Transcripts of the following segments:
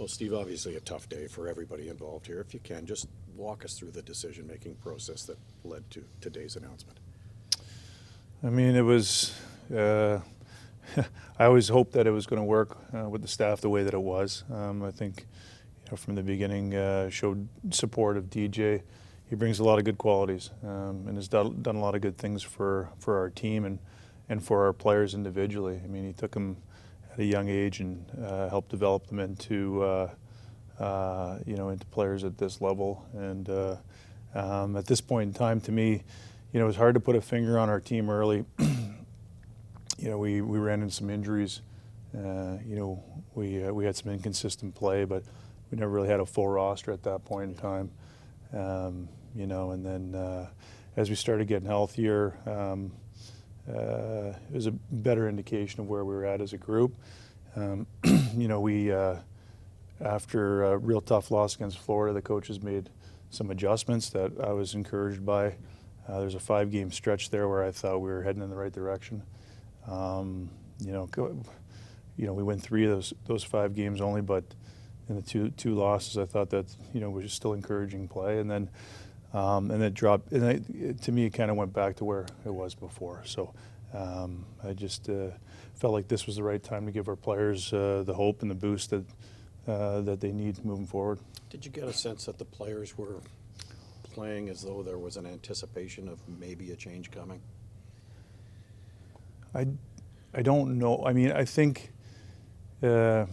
Well, Steve, obviously a tough day for everybody involved here. If you can, just walk us through the decision-making process that led to today's announcement. I mean, it was, I always hoped that it was going to work with the staff the way that it was. I think, from the beginning, showed support of DJ. He brings a lot of good qualities and has done a lot of good things for our team and for our players individually. I mean, he took them at a young age and helped develop them into into players at this level. And at this point in time, to me, it was hard to put a finger on our team early. We ran into some injuries. We had some inconsistent play, but we never really had a full roster at that point in time. And then as we started getting healthier, it was a better indication of where we were at as a group. We after a real tough loss against Florida, the coaches made some adjustments that I was encouraged by. There's a 5-game stretch there where I thought we were heading in the right direction. We went 3 of those 5 games only, but in the two losses, I thought that was still encouraging play, and then it dropped. And to me, it kind of went back to where it was before. So I just felt like this was the right time to give our players the hope and the boost that they need moving forward. Did you get a sense that the players were playing as though there was an anticipation of maybe a change coming? I don't know. I mean, I think the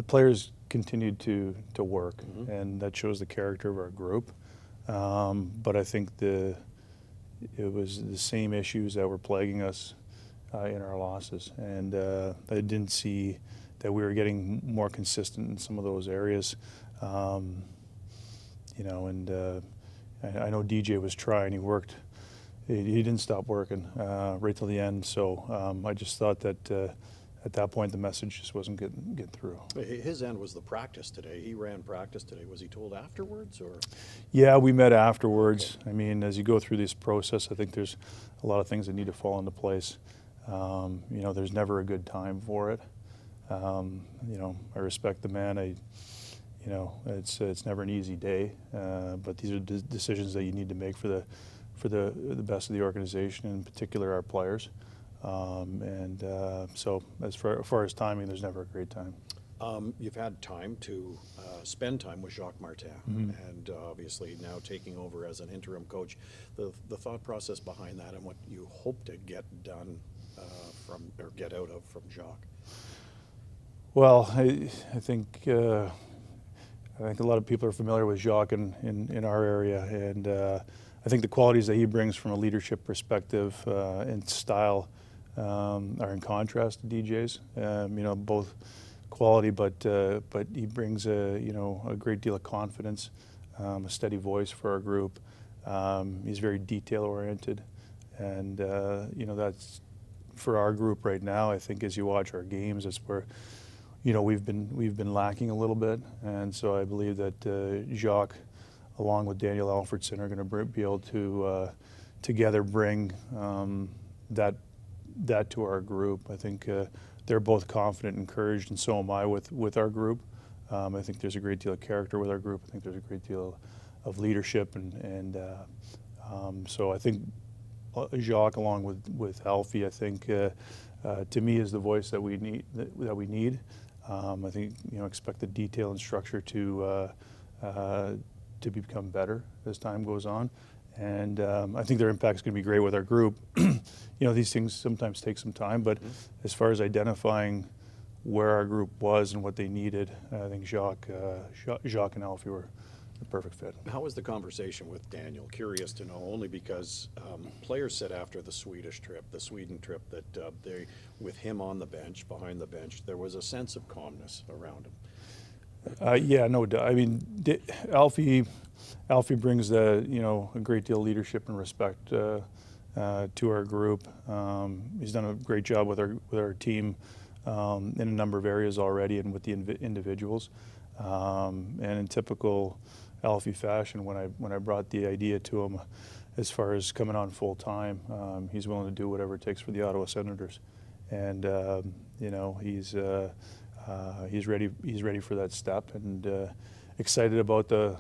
players continued to work, and that shows the character of our group. But I think it was the same issues that were plaguing us in our losses, and I didn't see that we were getting more consistent in some of those areas. And I know DJ was trying. He worked. He didn't stop working right till the end. So I just thought that at that point the message just wasn't getting through. His end was the practice today. He ran practice today. Was he told afterwards, or? Yeah, we met afterwards. Okay. I mean, as you go through this process, I think there's a lot of things that need to fall into place. There's never a good time for it. I respect the man. It's never an easy day, but these are decisions that you need to make for the best of the organization, in particular our players. So as far as timing, there's never a great time. You've had time to spend time with Jacques Martin, and obviously now taking over as an interim coach. The thought process behind that and what you hope to get done get out of from Jacques. Well, I think a lot of people are familiar with Jacques in our area, and I think the qualities that he brings from a leadership perspective and style are in contrast to DJ's. Both quality, but he brings a great deal of confidence, a steady voice for our group. He's very detail oriented, and that's for our group right now. I think as you watch our games, it's where we've been lacking a little bit, and so I believe that Jacques, along with Daniel Alfredsson, are going to be able to together bring that to our group. I think they're both confident, encouraged, and so am I with our group. I think there's a great deal of character with our group. I think there's a great deal of leadership, and so I think Jacques, along with Alfie, I think to me is the voice that we need. I think expect the detail and structure to become better as time goes on, and I think their impact is going to be great with our group. These things sometimes take some time, but as far as identifying where our group was and what they needed, I think Jacques and Alfie were the perfect fit. How was the conversation with Daniel? Curious to know, only because players said after the Sweden trip, that with him on the bench, behind the bench, there was a sense of calmness around him. Yeah, no doubt. I mean, Alfie brings a great deal of leadership and respect to our group. He's done a great job with our team in a number of areas already, and with the individuals. And in typical Alfie fashion, when I brought the idea to him, as far as coming on full time, he's willing to do whatever it takes for the Ottawa Senators, and he's he's ready. He's ready for that step, and excited about the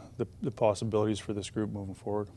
possibilities for this group moving forward.